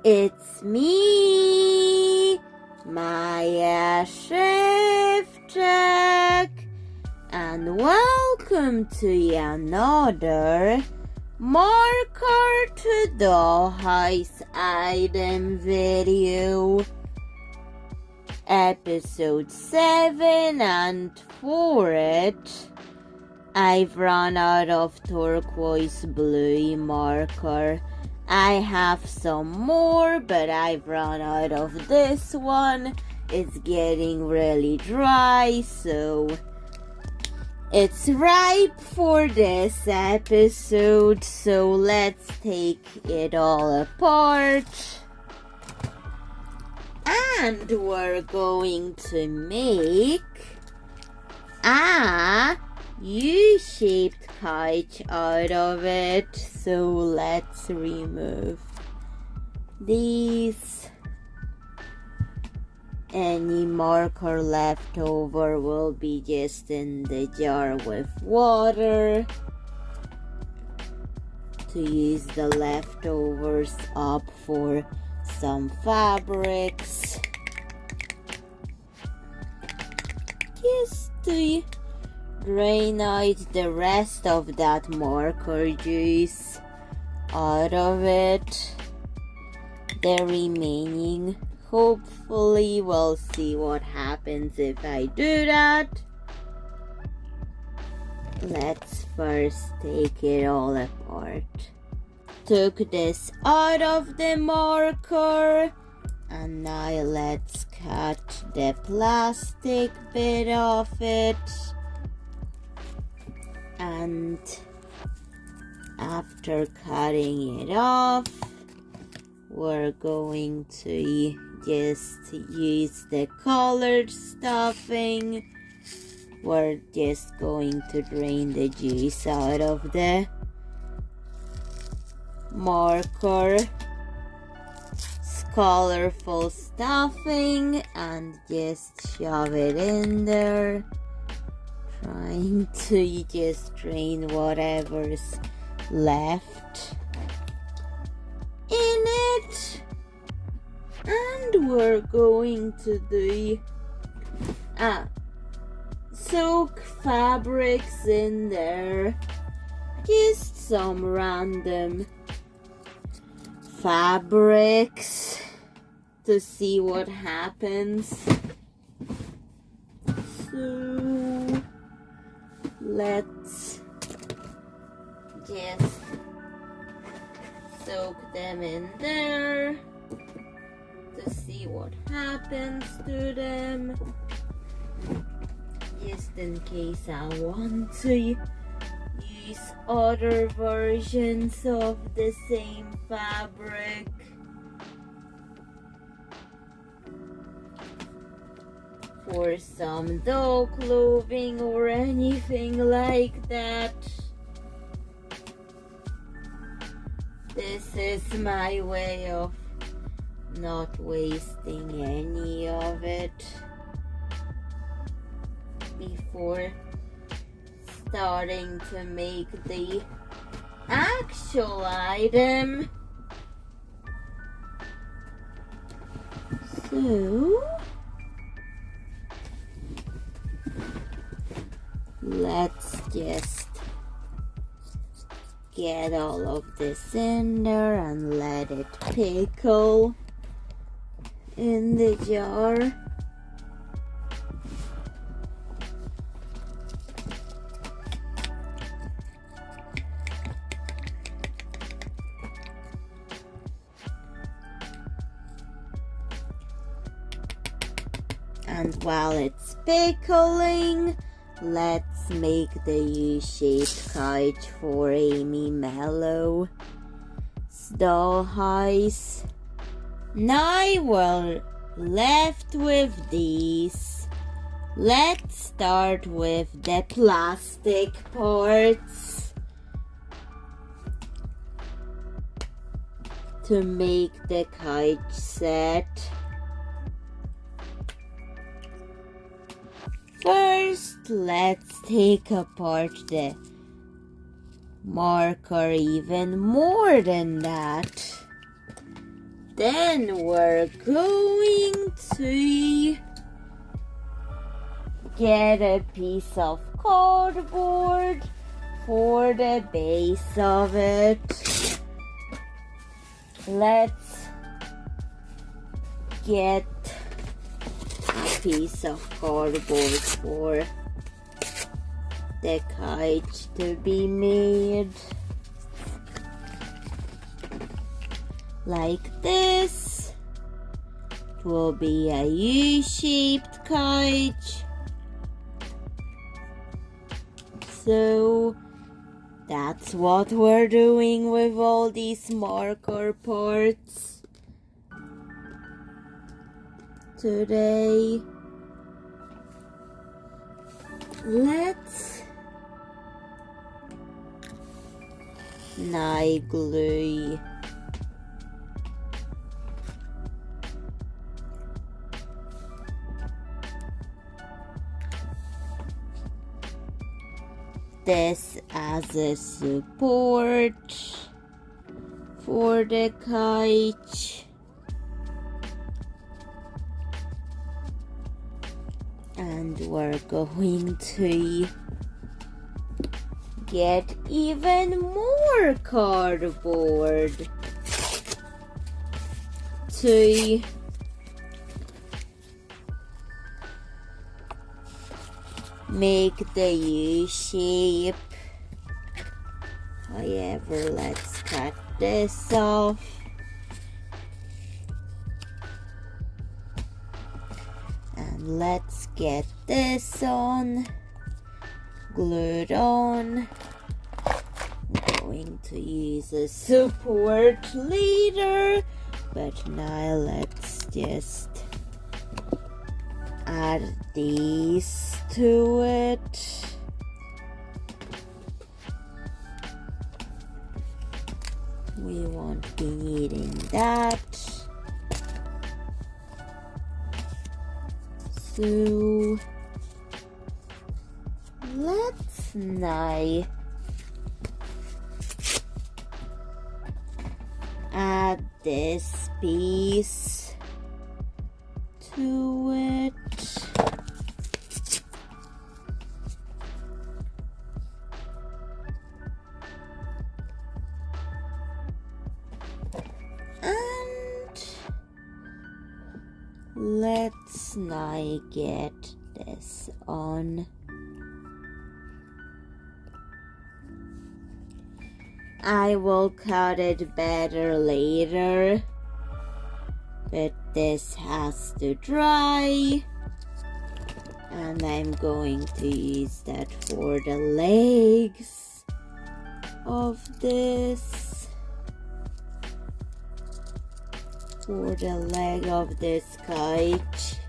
It's me, Maya Shiftek, and welcome to another marker to Dollhouse item video. Episode 7, and for it, I've run out of turquoise blue marker. I have some more, but I've run out of this one. It's getting really dry, so it's ripe for this episode. So let's take it all apart. And we're going to make a U-shaped kite out of it. So let's remove these. Any marker left over will be just in the jar with water to use the leftovers up for some fabrics. Just to drain out the rest of that marker juice out of it. The remaining, hopefully we'll see what happens if I do that. Let's first take it all apart. Took this out of the marker, and now let's cut the plastic bit off it. And after cutting it off, we're going to just use the colored stuffing. We're just going to drain the juice out of the marker. It's colorful stuffing, and just shove it in there. Trying to just drain whatever's left in it. And we're going to do soak fabrics in there. Just some random fabrics to see what happens. So let's just soak them in there to see what happens to them, just in case I want to use other versions of the same fabric. For some doll clothing or anything like that. This is my way of not wasting any of it before starting to make the actual item. So let's just get all of this in there and let it pickle in the jar. And while it's pickling, let's make the U-shaped kite for Amy Mellow Dollhouse. Now we're left with these. Let's start with the plastic parts to make the kite set. First, let's take apart the marker even more than that. Then we're going to get a piece of cardboard for the base of it. Let's get a piece of cardboard for the kite to be made. Like this. It will be a U-shaped kite. So that's what we're doing with all these marker parts today. Let's now glue this as a support for the kite, and we're going to get even more cardboard to make the U shape. However, let's cut this off. And let's get this on, glued on. I'm going to use a support later, but now let's just add these to it. We won't be needing that. So let's now add this piece to it. Let's now get this on. I will cut it better later, but this has to dry, and I'm going to use that for the legs of this. For the leg of this kite.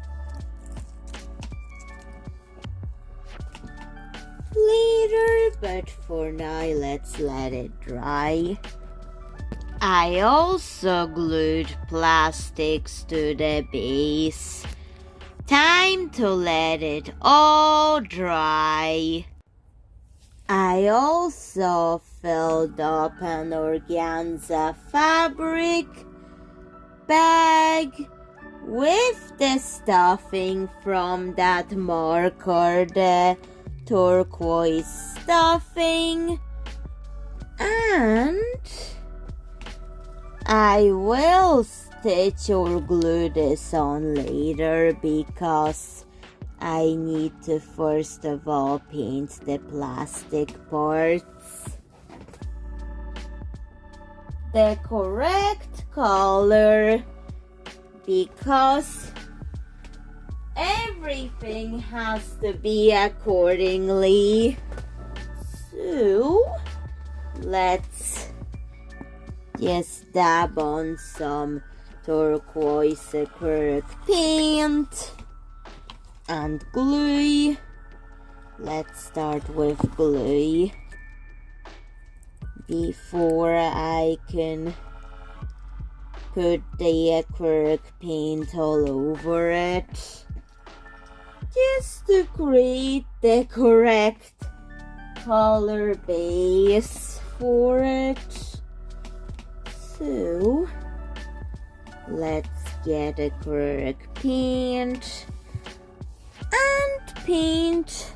Later, but for now, let's let it dry. I also glued plastics to the base. Time to let it all dry. I also filled up an organza fabric bag with the stuffing from that marker, the turquoise stuffing, and I will stitch or glue this on later because I need to first of all paint the plastic parts the correct color, because everything has to be accordingly. So let's just dab on some turquoise acrylic paint and glue. Let's start with glue before I can put the acrylic paint all over it, just to create the correct color base for it. So Let's get acrylic paint and paint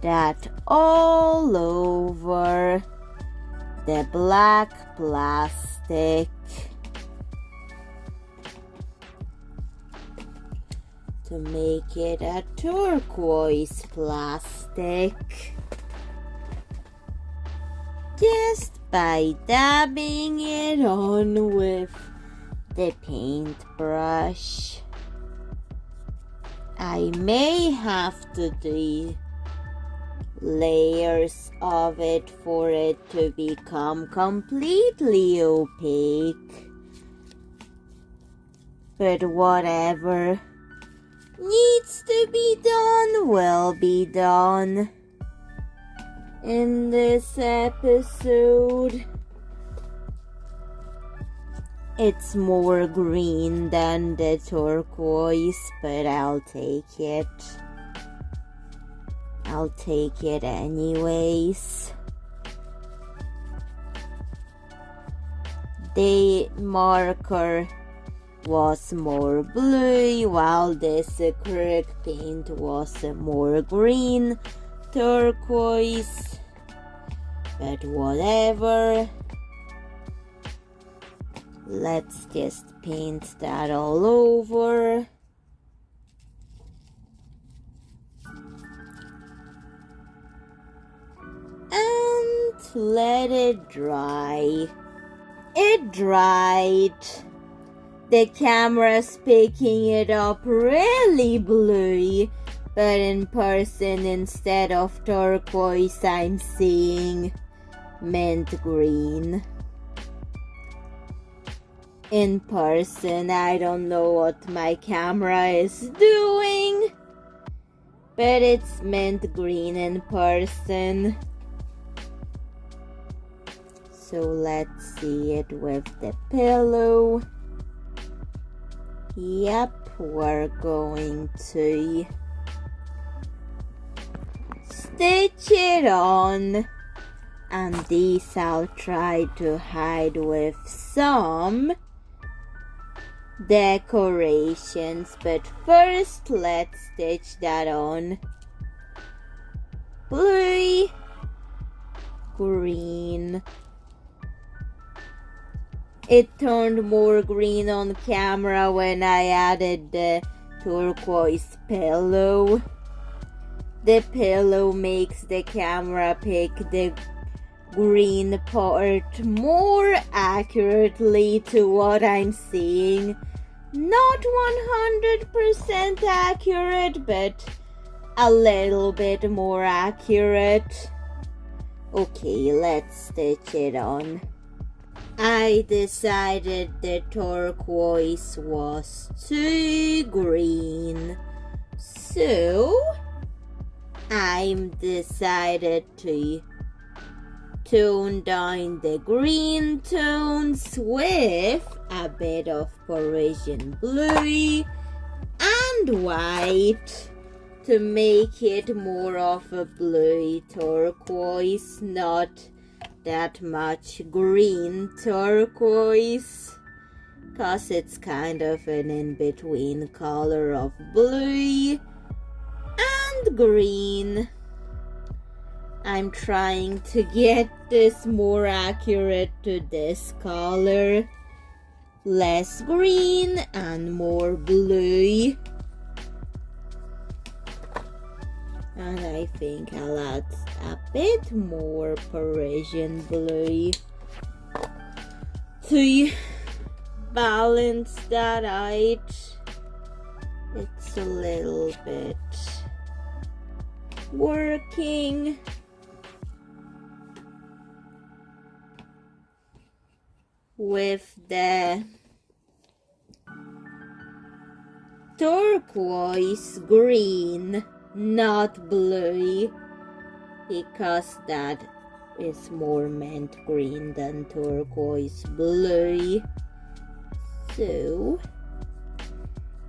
that all over the black plastic. To make it a turquoise plastic. Just by dabbing it on with the paintbrush. I may have to do layers of it for it to become completely opaque. But whatever needs to be done will be done in this episode. It's more green than the turquoise, but I'll take it. I'll take it anyways. The marker was more blue, while this acrylic paint was more green turquoise. But whatever. Let's just paint that all over. And let it dry. It dried. The camera's picking it up really blue, but in person instead of turquoise I'm seeing mint green. In person I don't know what my camera is doing, but it's mint green in person. So let's see it with the pillow. Yep, we're going to stitch it on, and these I'll try to hide with some decorations, but first let's stitch that on. Blue, green. It turned more green on camera when I added the turquoise pillow. The pillow makes the camera pick the green part more accurately to what I'm seeing. Not 100% accurate, but a little bit more accurate. Okay, let's stitch it on. I decided the turquoise was too green, so I'm decided to tone down the green tones with a bit of Parisian blue and white to make it more of a blue turquoise, not that much green turquoise, cause it's kind of an in-between color of blue and green. I'm trying to get this more accurate to this color. Less green and more blue. And I think I'll add a bit more Parisian blue to balance that out. It's a little bit working. With the turquoise green, not blue, because that is more mint green than turquoise blue. So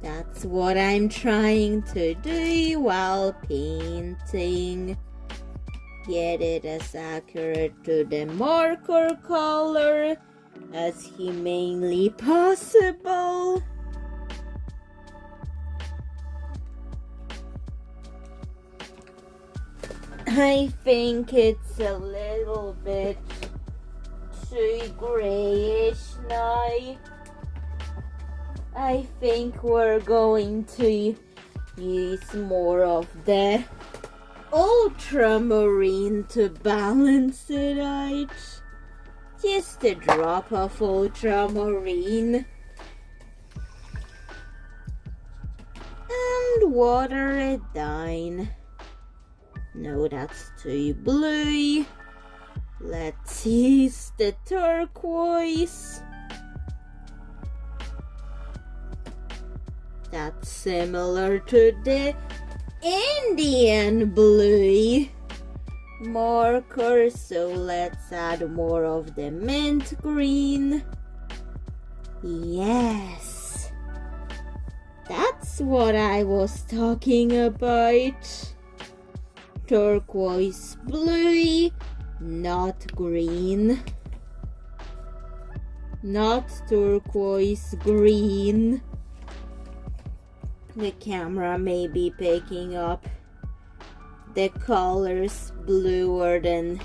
that's what I'm trying to do while painting. Get it as accurate to the marker color as humanely possible. I think it's a little bit too grayish now. I think we're going to use more of the ultramarine to balance it out. Just a drop of ultramarine. And water it down. No, that's too blue. Let's use the turquoise. That's similar to the Indian blue marker, so let's add more of the mint green. Yes, that's what I was talking about. Turquoise blue, not green. Not turquoise green. The camera may be picking up the colors bluer than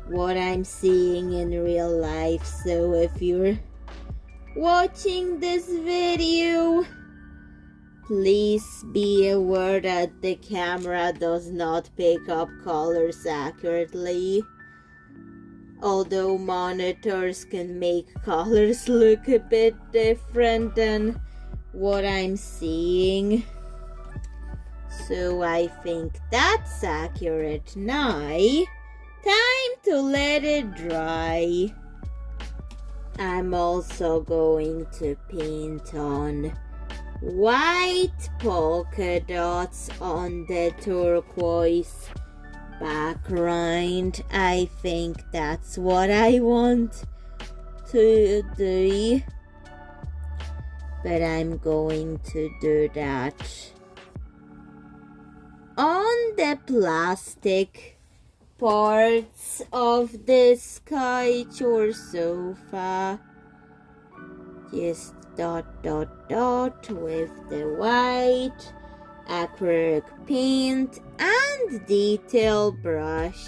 what I'm seeing in real life, so if you're watching this video, please be aware that the camera does not pick up colors accurately. Although monitors can make colors look a bit different than what I'm seeing. So I think that's accurate now. Time to let it dry. I'm also going to paint on white polka dots on the turquoise background. I think that's what I want to do. But I'm going to do that on the plastic parts of this couch or sofa. Just dot dot dot with the white acrylic paint and detail brush.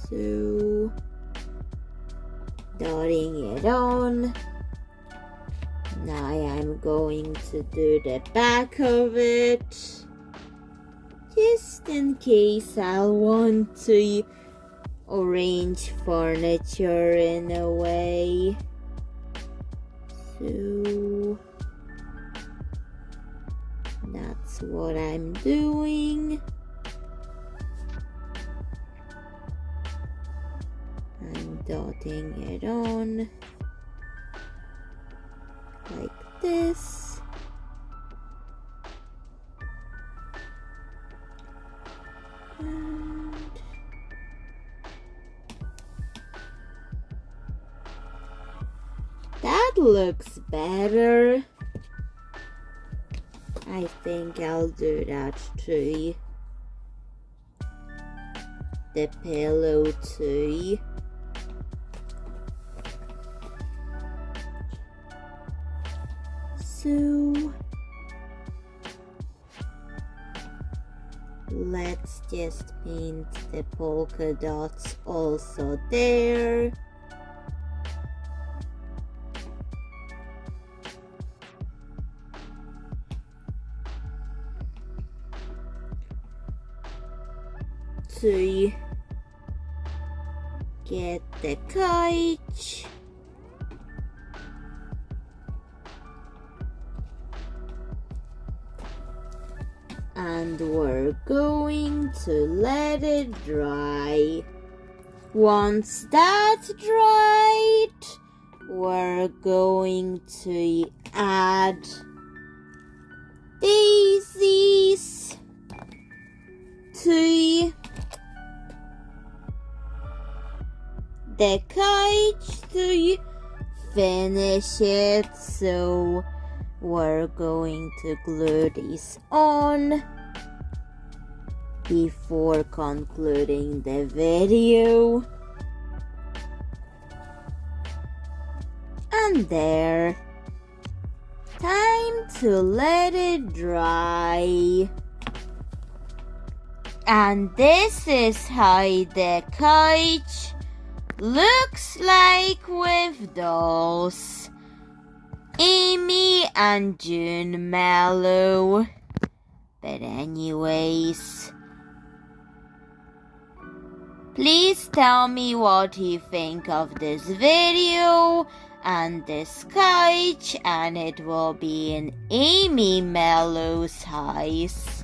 So dotting it on. Now I'm going to do the back of it, just in case I'll want to arrange furniture in a way. So that's what I'm doing. I'm dotting it on like this. And that looks better. I think I'll do that too. The pillow too. So let's just paint the polka dots also there. To get the couch. And we're going to let it dry. Once that's dried, we're going to add daisies to the couch to finish it. So we're going to glue these on before concluding the video. on there. Time to let it dry. And this is how the couch looks like with dolls. Amy and June Mallow. But anyways, please tell me what you think of this video and this couch, and it will be in Amy Mellow's size.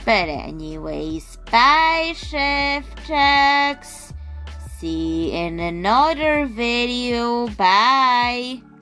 But anyways, bye Shift Checks. See you in another video. Bye.